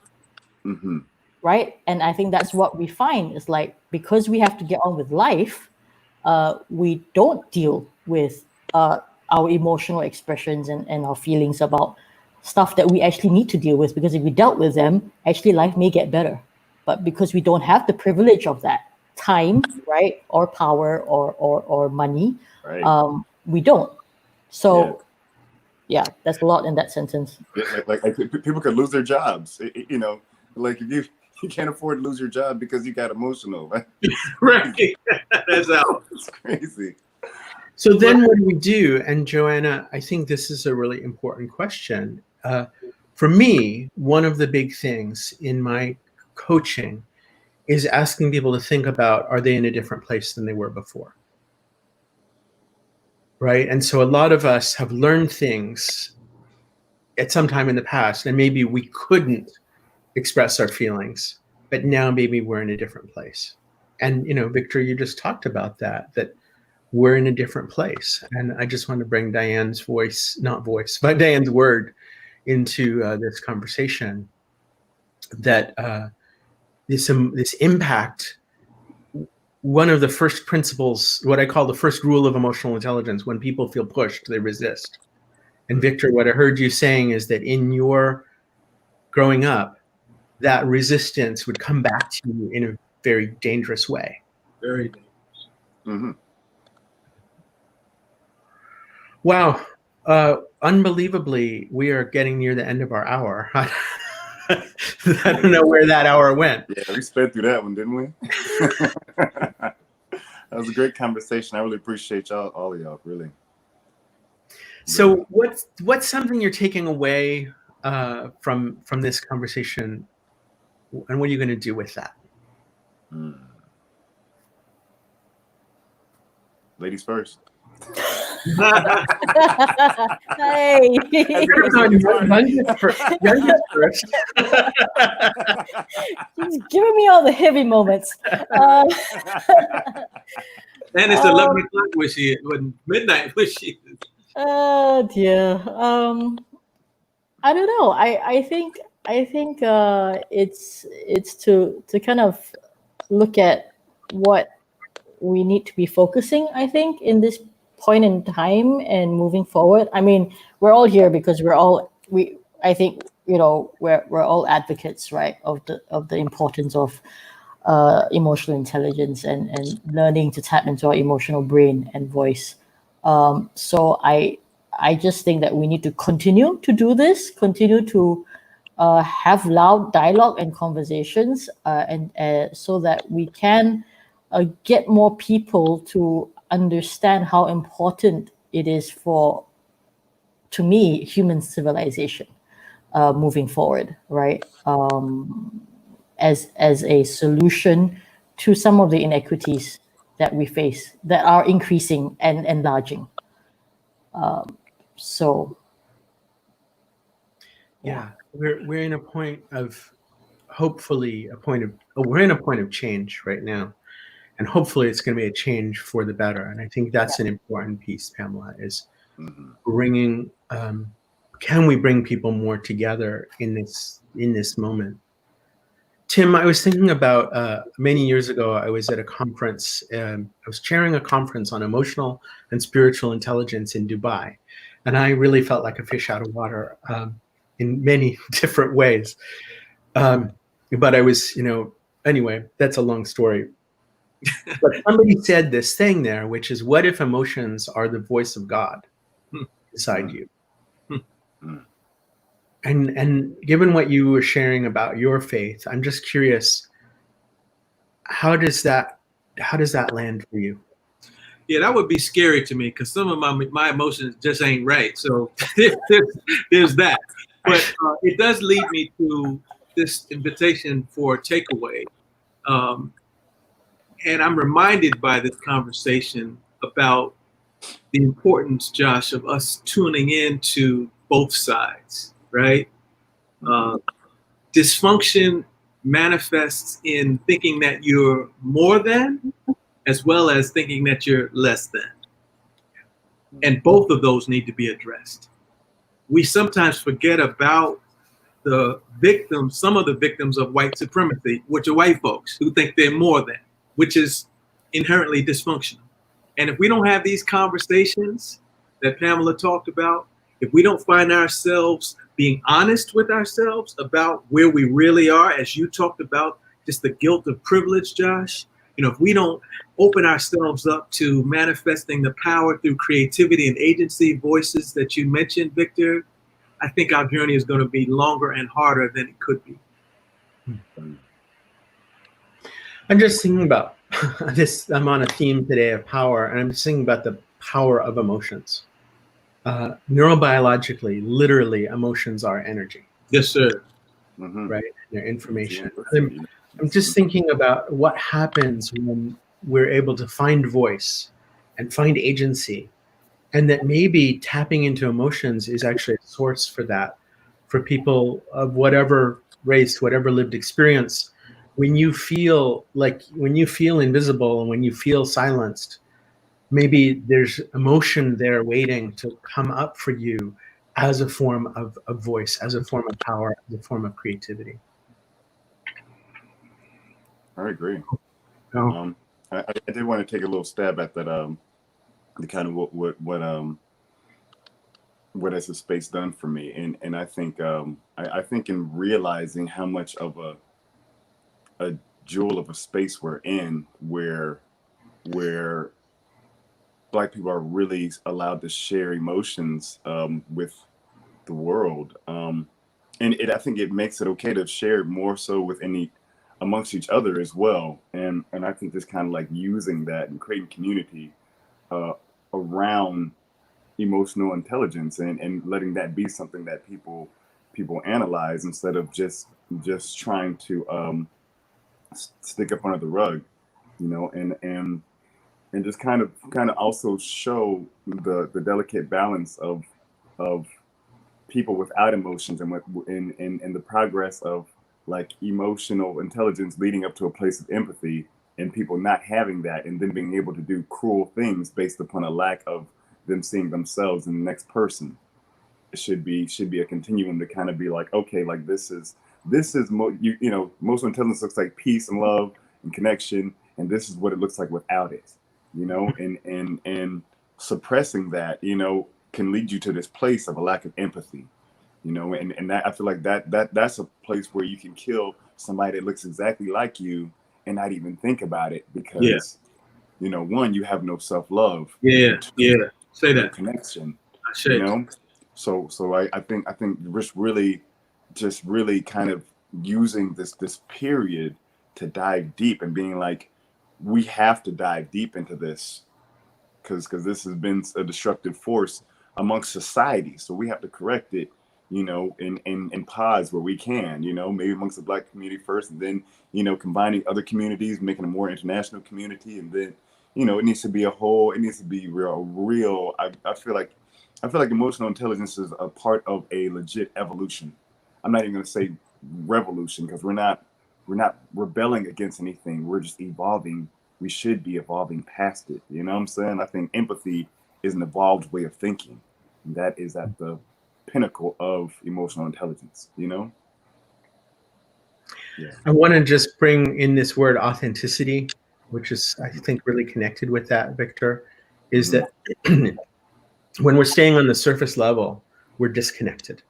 Right? And I think that's what we find is like, because we have to get on with life, we don't deal with our emotional expressions and our feelings about stuff that we actually need to deal with, because if we dealt with them, actually life may get better. But because we don't have the privilege of that time, right, or power or money, Right. We don't. So yeah, that's a lot in that sentence. Like people could lose their jobs. Like if you can't afford to lose your job because you got emotional. Right? Right. That's out. It's crazy. So then what do we do? And Joanna, I think this is a really important question. For me, one of the big things in my coaching is asking people to think about, are they in a different place than they were before? Right? And so a lot of us have learned things at some time in the past, and maybe we couldn't express our feelings, but now maybe we're in a different place. And, Victor, you just talked about that we're in a different place. And I just want to bring Diane's Diane's word into this conversation, that this impact, one of the first principles, what I call the first rule of emotional intelligence, when people feel pushed, they resist. And Victor, what I heard you saying is that in your growing up, that resistance would come back to you in a very dangerous way. Very dangerous. Wow. Unbelievably, we are getting near the end of our hour. I don't know where that hour went. Yeah, we sped through that one, didn't we? That was a great conversation. I really appreciate all of y'all, really. So what's something you're taking away from this conversation, and what are you going to do with that? Ladies first. Hey. Youngest first. He's giving me all the heavy moments. And it's 11 o'clock where she is, midnight where she is. Oh dear. I don't know. I think it's to kind of look at what we need to be focusing, I think, in this point in time and moving forward. I mean, we're all here because we're all advocates, right, of the importance of emotional intelligence and learning to tap into our emotional brain and voice. So I just think that we need to continue to do this, continue to have loud dialogue and conversations, and so that we can get more people to understand how important it is to me, human civilization moving forward, right? As a solution to some of the inequities that we face that are increasing and enlarging. So yeah, we're in a point of, hopefully we're in a point of change right now. and hopefully it's going to be a change for the better. And I think that's an important piece, Pamela, is bringing. Can we bring people more together in this moment? Tim, I was thinking about many years ago, I was at a conference. I was chairing a conference on emotional and spiritual intelligence in Dubai. And I really felt like a fish out of water in many different ways. But I was, anyway, that's a long story. But somebody said this thing there, which is, what if emotions are the voice of God inside you? And given what you were sharing about your faith, I'm just curious, how does that land for you? Yeah, that would be scary to me, because some of my emotions just ain't right. So there's that. But it does lead me to this invitation for a takeaway. And I'm reminded by this conversation about the importance, Josh, of us tuning in to both sides, right? Dysfunction manifests in thinking that you're more than, as well as thinking that you're less than. And both of those need to be addressed. We sometimes forget about the victims, some of the victims of white supremacy, which are white folks who think they're more than, which is inherently dysfunctional. And if we don't have these conversations that Pamela talked about, if we don't find ourselves being honest with ourselves about where we really are, as you talked about, just the guilt of privilege, Josh, if we don't open ourselves up to manifesting the power through creativity and agency voices that you mentioned, Victor, I think our journey is going to be longer and harder than it could be. I'm just thinking about this. I'm on a theme today of power, and I'm just thinking about the power of emotions. Neurobiologically, literally, emotions are energy. Yes, sir. Right? They're information. I'm just thinking about what happens when we're able to find voice and find agency, and that maybe tapping into emotions is actually a source for that, for people of whatever race, whatever lived experience. When you feel invisible and when you feel silenced, maybe there's emotion there waiting to come up for you as a form of voice, as a form of power, as a form of creativity. I agree. I did want to take a little stab at that. The kind of what has the space done for me, and I think I think in realizing how much of a jewel of a space we're in, where Black people are really allowed to share emotions with the world, and I think it makes it okay to share more so with amongst each other as well, and I think just kind of like using that and creating community around emotional intelligence and letting that be something that people analyze instead of just trying to stick up under the rug, and just kind of also show the delicate balance of people without emotions and the progress of like emotional intelligence leading up to a place of empathy, and people not having that, and then being able to do cruel things based upon a lack of them seeing themselves in the next person. It should be a continuum to kind of be like, okay, like this is emotional intelligence looks like peace and love and connection, and this is what it looks like without it, and suppressing that, can lead you to this place of a lack of empathy. And that, I feel like that's a place where you can kill somebody that looks exactly like you and not even think about it, because one, you have no self-love. Yeah. Say that. Connection. I So I think just really kind of using this period to dive deep and being like, we have to dive deep into this because this has been a destructive force amongst society. So we have to correct it, in pods where we can, maybe amongst the Black community first, and then, combining other communities, making a more international community. And then, it needs to be real. I feel like emotional intelligence is a part of a legit evolution. I'm not even going to say revolution, because we're not rebelling against anything. We're just evolving we should be evolving past it. You know what I'm saying? I think empathy is an evolved way of thinking. And that is at the pinnacle of emotional intelligence, you know? Yeah. I want to just bring in this word authenticity, which is, I think, really connected with that, Victor, is that when we're staying on the surface level, we're disconnected.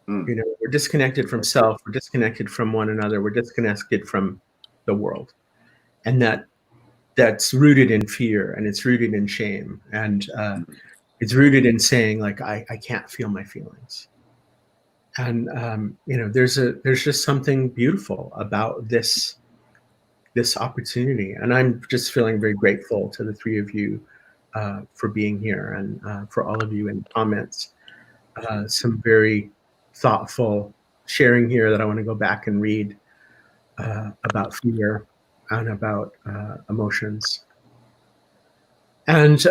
You know, we're disconnected from self, we're disconnected from one another, we're disconnected from the world. And that's rooted in fear, and it's rooted in shame, and it's rooted in saying, like, I can't feel my feelings. And you know, there's just something beautiful about this opportunity, and I'm just feeling very grateful to the three of you for being here, and for all of you in the comments. Some very thoughtful sharing here that I want to go back and read about fear and about emotions, and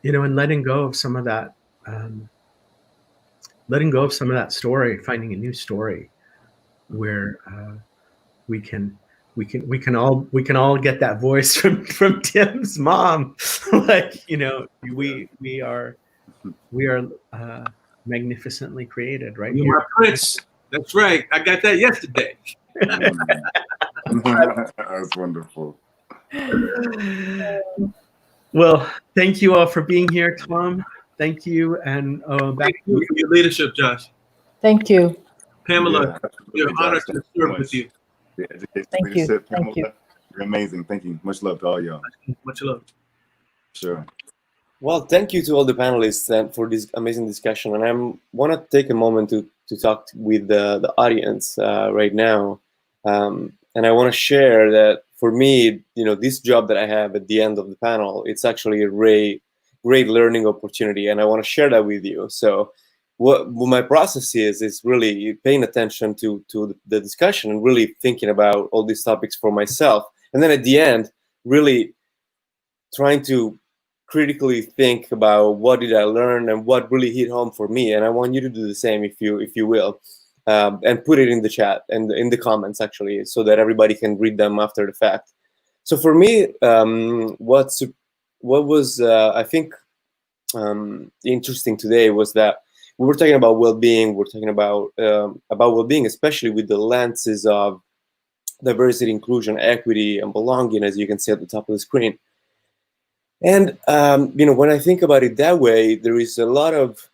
you know, and letting go of some of that. Letting go of some of that story, finding a new story where we can all get that voice from Tim's mom. Like, you know, we are magnificently created, right? You're my prince. That's right. I got that yesterday. That's wonderful. Well, thank you all for being here, Tom. Thank you, and back Thank you for your leadership, Josh. Thank you. Pamela, Yeah, we're honored to serve with you. The education Thank you. leadership, Thank Pamela, you. You're amazing. Thank you. Much love to all y'all. Much love. Sure. Well, thank you to all the panelists and for this amazing discussion. And I want to take a moment to talk with the audience right now. And I want to share that for me, you know, this job that I have at the end of the panel, it's actually a great learning opportunity. And I want to share that with you. So what my process is really paying attention to the discussion and really thinking about all these topics for myself. And then at the end, really trying to critically think about what did I learn and what really hit home for me. And I want you to do the same if you will, and put it in the chat and in the comments, actually, so that everybody can read them after the fact. So for me, what was I think interesting today was that we were talking about well-being. We're talking about well-being, especially with the lenses of diversity, inclusion, equity, and belonging, as you can see at the top of the screen. And you know, when I think about it that way, there is a lot of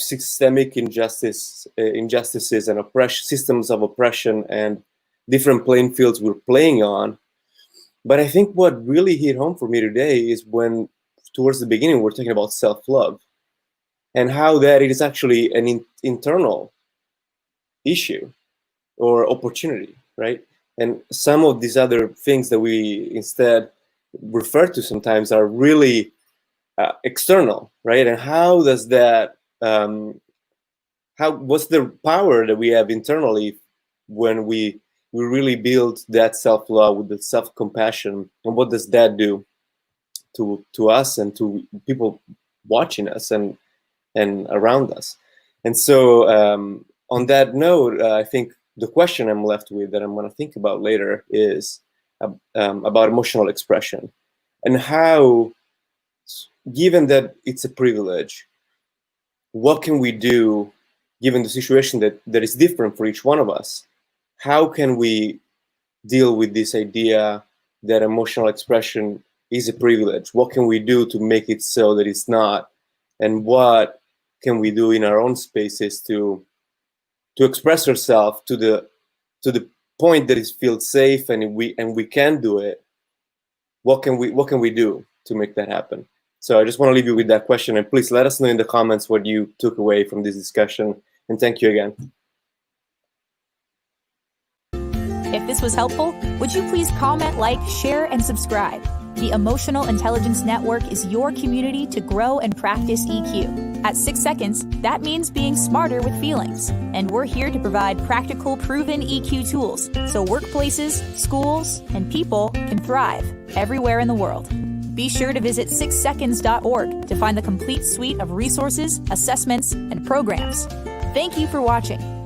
systemic injustices and systems of oppression and different playing fields we're playing on. But I think what really hit home for me today is when, towards the beginning, we're talking about self-love and how that it is actually an internal issue or opportunity, right? And some of these other things that we instead refer to sometimes are really external, right? And how does that, what's the power that we have internally when we really build that self-love with the self-compassion, and what does that do to us and to people watching us and around us? And so on that note, I think the question I'm left with that I'm going to think about later is about emotional expression, and how, given that it's a privilege, what can we do given the situation that is different for each one of us? How can we deal with this idea that emotional expression is a privilege? What can we do to make it so that it's not? And what can we do in our own spaces to express ourselves to the point that it feels safe and we can do it? What can we do to make that happen? So I just want to leave you with that question, and please let us know in the comments what you took away from this discussion, and thank you again. If this was helpful, would you please comment, like, share, and subscribe? The Emotional Intelligence Network is your community to grow and practice EQ. At 6 seconds, that means being smarter with feelings. And we're here to provide practical, proven EQ tools so workplaces, schools, and people can thrive everywhere in the world. Be sure to visit 6seconds.org to find the complete suite of resources, assessments, and programs. Thank you for watching.